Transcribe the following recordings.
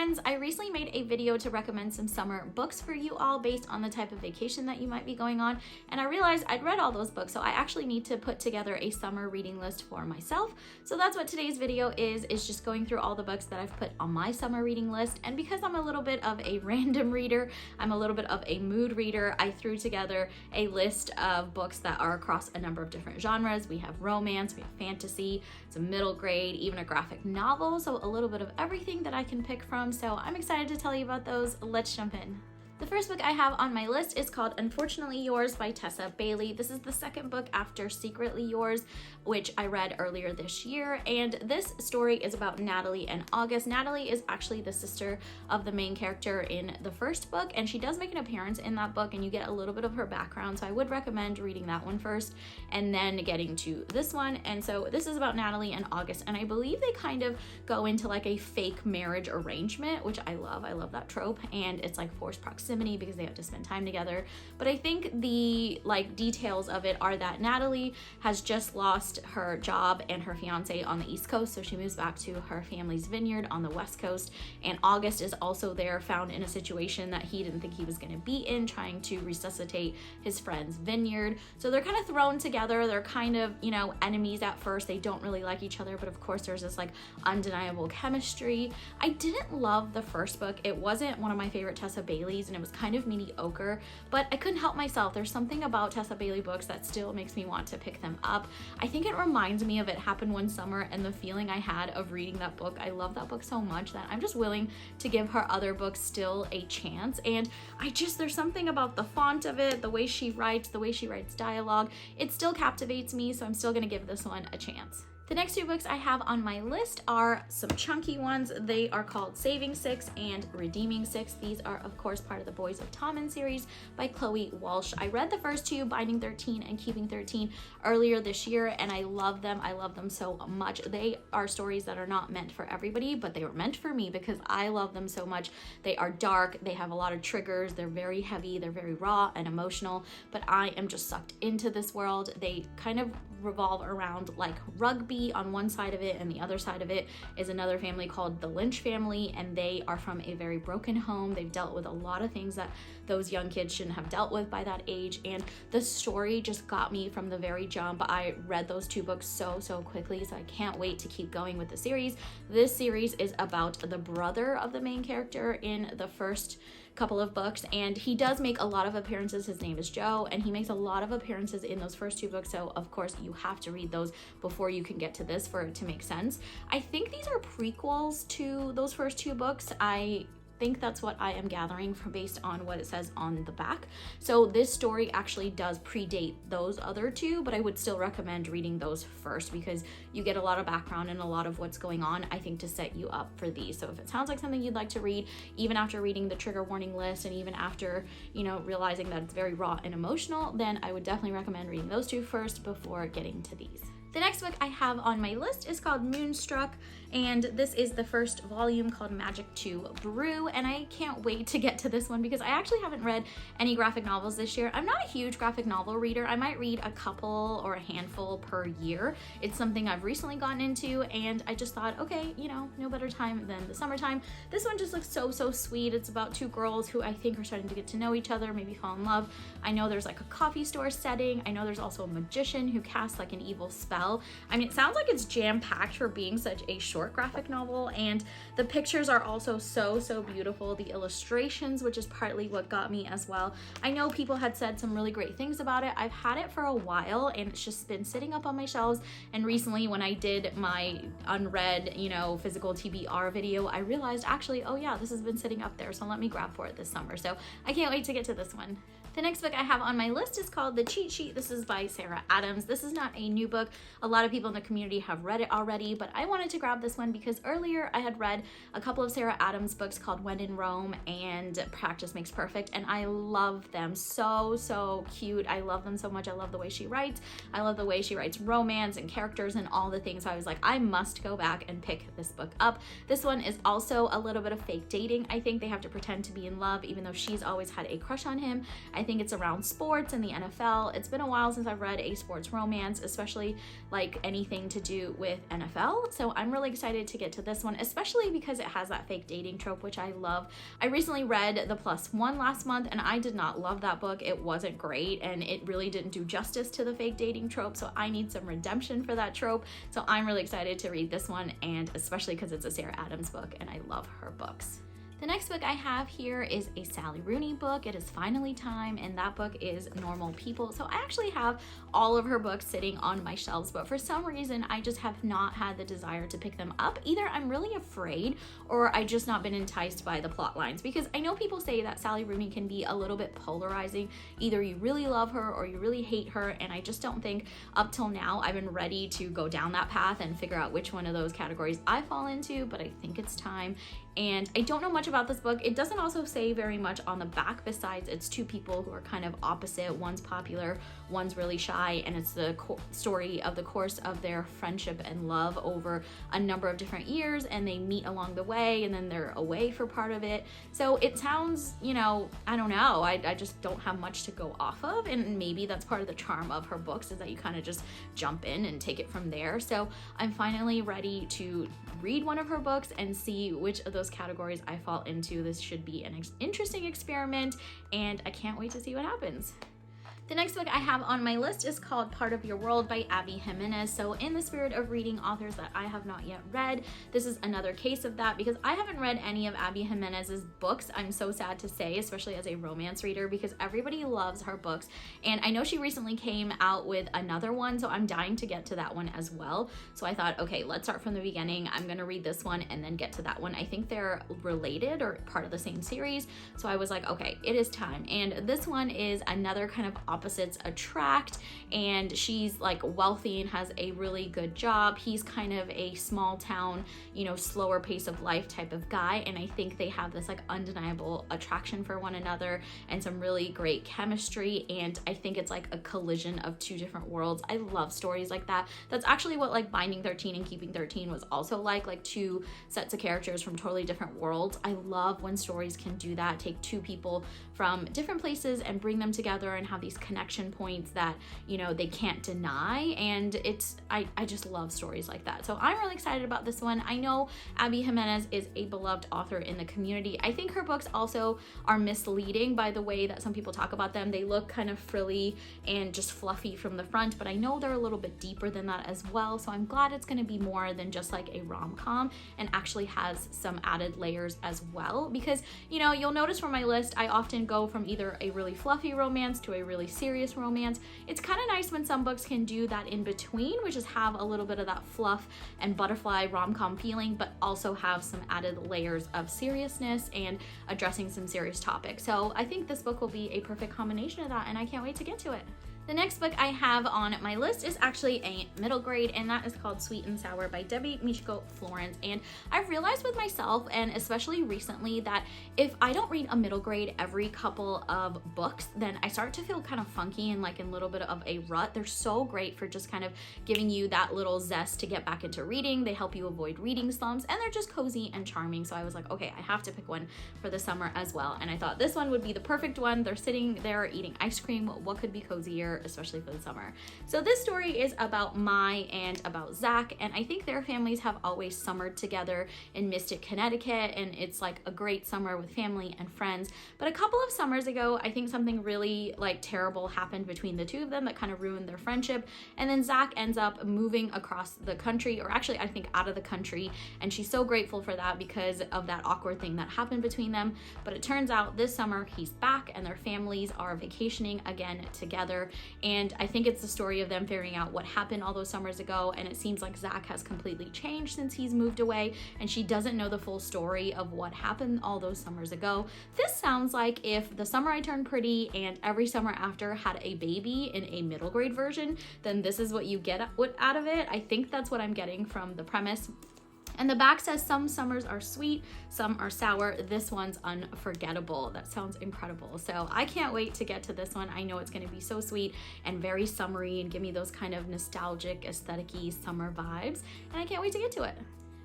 friends, I recently made a video to recommend some summer books for you all based on the type of vacation that you might be going on, and I realized I'd read all those books, so I actually need to put together a summer reading list for myself. So that's what today's video is just going through all the books that I've put on my summer reading list. And because I'm a little bit of a random reader, I'm a little bit of a mood reader, I threw together a list of books that are across a number of different genres. We have romance, we have fantasy, some middle grade, even a graphic novel, so a little bit of everything that I can pick from. So I'm excited to tell you about those. Let's jump in. The first book I have on my list is called Unfortunately Yours by Tessa Bailey. This is the second book after Secretly Yours, which I read earlier this year. And this story is about Natalie and August. Natalie is actually the sister of the main character in the first book, and she does make an appearance in that book and you get a little bit of her background. So I would recommend reading that one first and then getting to this one. And so this is about Natalie and August, and I believe they kind of go into like a fake marriage arrangement, which I love. I love that trope, and it's like forced proximity because they have to spend time together. But I think the details of it are that Natalie has just lost her job and her fiance on the East Coast, so she moves back to her family's vineyard on the West Coast, and August is also there, found in a situation that he didn't think he was going to be in, trying to resuscitate his friend's vineyard. So they're kind of thrown together. They're kind of, enemies at first. They don't really like each other, but of course there's this undeniable chemistry. I didn't love the first book. It wasn't one of my favorite Tessa Bailey's, and it was kind of mediocre, but I couldn't help myself. There's something about Tessa Bailey books that still makes me want to pick them up. I think it reminds me of It Happened One Summer and the feeling I had of reading that book. I love that book so much that I'm just willing to give her other books still a chance. And there's something about the font of it, the way she writes dialogue, it still captivates me, so I'm still gonna give this one a chance. The next two books I have on my list are some chunky ones. They are called Saving Six and Redeeming Six. These are, of course, part of the Boys of Tommen series by Chloe Walsh. I read the first two, Binding 13 and Keeping 13, earlier this year, and I love them. I love them so much. They are stories that are not meant for everybody, but they were meant for me because I love them so much. They are dark, they have a lot of triggers, they're very heavy, they're very raw and emotional, but I am just sucked into this world. They kind of revolve around rugby on one side of it, and the other side of it is another family called the Lynch family, and they are from a very broken home. They've dealt with a lot of things that those young kids shouldn't have dealt with by that age, and the story just got me from the very jump. I read those two books so quickly, so I can't wait to keep going with the series. This series is about the brother of the main character in the first couple of books, and he does make a lot of appearances. His name is Joe, and he makes a lot of appearances in those first two books, so of course you have to read those before you can get to this for it to make sense. I think these are prequels to those first two books. I think that's what I am gathering from based on what it says on the back. So this story actually does predate those other two, but I would still recommend reading those first because you get a lot of background and a lot of what's going on, I think, to set you up for these. So if it sounds like something you'd like to read, even after reading the trigger warning list and even after, realizing that it's very raw and emotional, then I would definitely recommend reading those two first before getting to these. The next book I have on my list is called Moonstruck, and this is the first volume called Magic to Brew, and I can't wait to get to this one because I actually haven't read any graphic novels this year. I'm not a huge graphic novel reader. I might read a couple or a handful per year. It's something I've recently gotten into, and I just thought, okay, no better time than the summertime. This one just looks so sweet. It's about two girls who I think are starting to get to know each other, maybe fall in love. I know there's a coffee store setting. I know there's also a magician who casts an evil spell. I mean, it sounds like it's jam-packed for being such a short graphic novel, and the pictures are also so beautiful. The illustrations, which is partly what got me as well. I know people had said some really great things about it. I've had it for a while, and it's just been sitting up on my shelves, and recently when I did my unread, physical TBR video, I realized actually, oh yeah, this has been sitting up there, so let me grab for it this summer. So I can't wait to get to this one. The next book I have on my list is called The Cheat Sheet. This is by Sarah Adams. This is not a new book. A lot of people in the community have read it already, but I wanted to grab this one because earlier I had read a couple of Sarah Adams books called When in Rome and Practice Makes Perfect, and I love them. So cute. I love them so much. I love the way she writes. I love the way she writes romance and characters and all the things. So I was like, I must go back and pick this book up. This one is also a little bit of fake dating. I think they have to pretend to be in love even though she's always had a crush on him. I think it's around sports and the NFL. It's been a while since I've read a sports romance, especially like anything to do with NFL. So I'm really excited to get to this one, especially because it has that fake dating trope, which I love. I recently read The Plus One last month, and I did not love that book. It wasn't great, and it really didn't do justice to the fake dating trope. So I need some redemption for that trope. So I'm really excited to read this one, and especially because it's a Sarah Adams book, and I love her books. The next book I have here is a Sally Rooney book. It is finally time, and that book is Normal People. So I actually have all of her books sitting on my shelves, but for some reason I just have not had the desire to pick them up. Either I'm really afraid or I just not been enticed by the plot lines, because I know people say that Sally Rooney can be a little bit polarizing. Either you really love her or you really hate her, and I just don't think up till now I've been ready to go down that path and figure out which one of those categories I fall into, but I think it's time. And I don't know much about this book. It doesn't also say very much on the back besides it's two people who are kind of opposite. One's popular, one's really shy, and it's the story of the course of their friendship and love over a number of different years, and they meet along the way, and then they're away for part of it. So it sounds, you know, I don't know, I just don't have much to go off of, and maybe that's part of the charm of her books, is that you kind of just jump in and take it from there. So I'm finally ready to read one of her books and see which of those categories I fall into. This should be an interesting experiment, and I can't wait to see what happens. The next book I have on my list is called Part of Your World by Abby Jimenez. So in the spirit of reading authors that I have not yet read, this is another case of that, because I haven't read any of Abby Jimenez's books. I'm so sad to say, especially as a romance reader, because everybody loves her books. And I know she recently came out with another one, so I'm dying to get to that one as well. So I thought, okay, let's start from the beginning. I'm gonna read this one and then get to that one. I think they're related or part of the same series. So I was like, okay, it is time. And this one is another kind of opposites attract, and she's like wealthy and has a really good job. He's kind of a small town, you know, slower pace of life type of guy, and I think they have this like undeniable attraction for one another and some really great chemistry, and I think it's like a collision of two different worlds. I love stories like that. That's actually what like Binding 13 and Keeping 13 was also like two sets of characters from totally different worlds. I love when stories can do that, take two people from different places and bring them together and have these connection points that, you know, they can't deny. And it's, I just love stories like that. So I'm really excited about this one. I know Abby Jimenez is a beloved author in the community. I think her books also are misleading by the way that some people talk about them. They look kind of frilly and just fluffy from the front, but I know they're a little bit deeper than that as well. So I'm glad it's going to be more than just like a rom-com and actually has some added layers as well, because, you know, you'll notice from my list, I often go from either a really fluffy romance to a really serious romance. It's kind of nice when some books can do that in between, which is have a little bit of that fluff and butterfly rom-com feeling, but also have some added layers of seriousness and addressing some serious topics. So I think this book will be a perfect combination of that, and I can't wait to get to it. The next book I have on my list is actually a middle grade, and that is called Sweet and Sour by Debbie Michiko Florence. And I've realized with myself, and especially recently, that if I don't read a middle grade every couple of books, then I start to feel kind of funky and like in a little bit of a rut. They're so great for just kind of giving you that little zest to get back into reading. They help you avoid reading slumps, and they're just cozy and charming. So I was like, okay, I have to pick one for the summer as well. And I thought this one would be the perfect one. They're sitting there eating ice cream. What could be cozier, especially for the summer? So this story is about Mai and about Zach, and I think their families have always summered together in Mystic, Connecticut, and it's like a great summer with family and friends. But a couple of summers ago, I think something really like terrible happened between the two of them that kind of ruined their friendship, and then Zach ends up moving across the country, or actually I think out of the country, and she's so grateful for that because of that awkward thing that happened between them. But it turns out this summer he's back and their families are vacationing again together, and I think it's the story of them figuring out what happened all those summers ago, and it seems like Zach has completely changed since he's moved away, and she doesn't know the full story of what happened all those summers ago. This sounds like if The Summer I Turned Pretty and Every Summer After had a baby in a middle grade version, then this is what you get out of it. I think that's what I'm getting from the premise. And the back says some summers are sweet, some are sour. This one's unforgettable. That sounds incredible. So I can't wait to get to this one. I know it's going to be so sweet and very summery and give me those kind of nostalgic, aesthetic-y summer vibes. And I can't wait to get to it.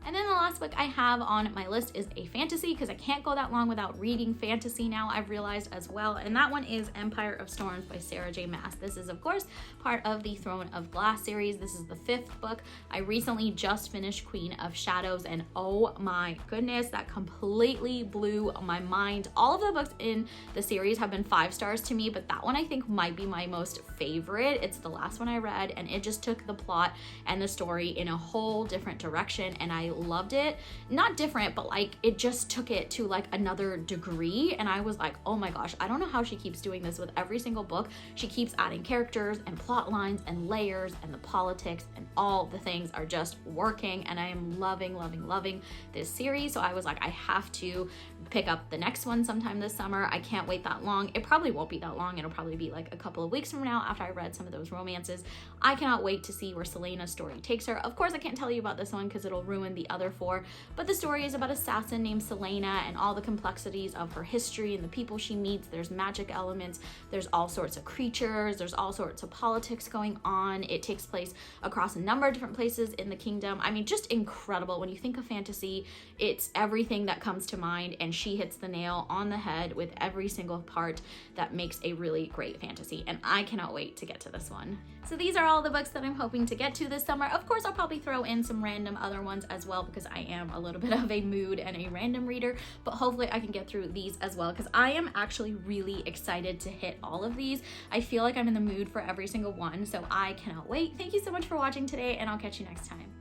And then the last book I have on my list is a fantasy, because I can't go that long without reading fantasy now, I've realized as well. And that one is Empire of Storms by Sarah J. Maas. This is, of course, part of the Throne of Glass series. This is the 5th book. I recently just finished Queen of Shadows, and oh my goodness, that completely blew my mind. All of the books in the series have been 5 stars to me, but that one I think might be my most favorite. It's the last one I read, and it just took the plot and the story in a whole different direction, and I loved it. Not different, but like it just took it to like another degree, and I was like, oh my gosh, I don't know how she keeps doing this with every single book. She keeps adding characters and plot lines and layers, and the politics and all the things are just working, and I am loving this series. So I was like, I have to pick up the next one sometime this summer. I can't wait that long. It probably won't be that long. It'll probably be like a couple of weeks from now after I read some of those romances. I cannot wait to see where Celena's story takes her. Of course, I can't tell you about this one because it'll ruin the other 4, but the story is about an assassin named Selena and all the complexities of her history and the people she meets. There's magic elements, there's all sorts of creatures, there's all sorts of politics going on. It takes place across a number of different places in the kingdom. I mean, just incredible. When you think of fantasy, it's everything that comes to mind, and she hits the nail on the head with every single part that makes a really great fantasy, and I cannot wait to get to this one. So these are all the books that I'm hoping to get to this summer. Of course, I'll probably throw in some random other ones as well, because I am a little bit of a mood and a random reader, but hopefully I can get through these as well, because I am actually really excited to hit all of these. I feel like I'm in the mood for every single one, so I cannot wait. Thank you so much for watching today, and I'll catch you next time.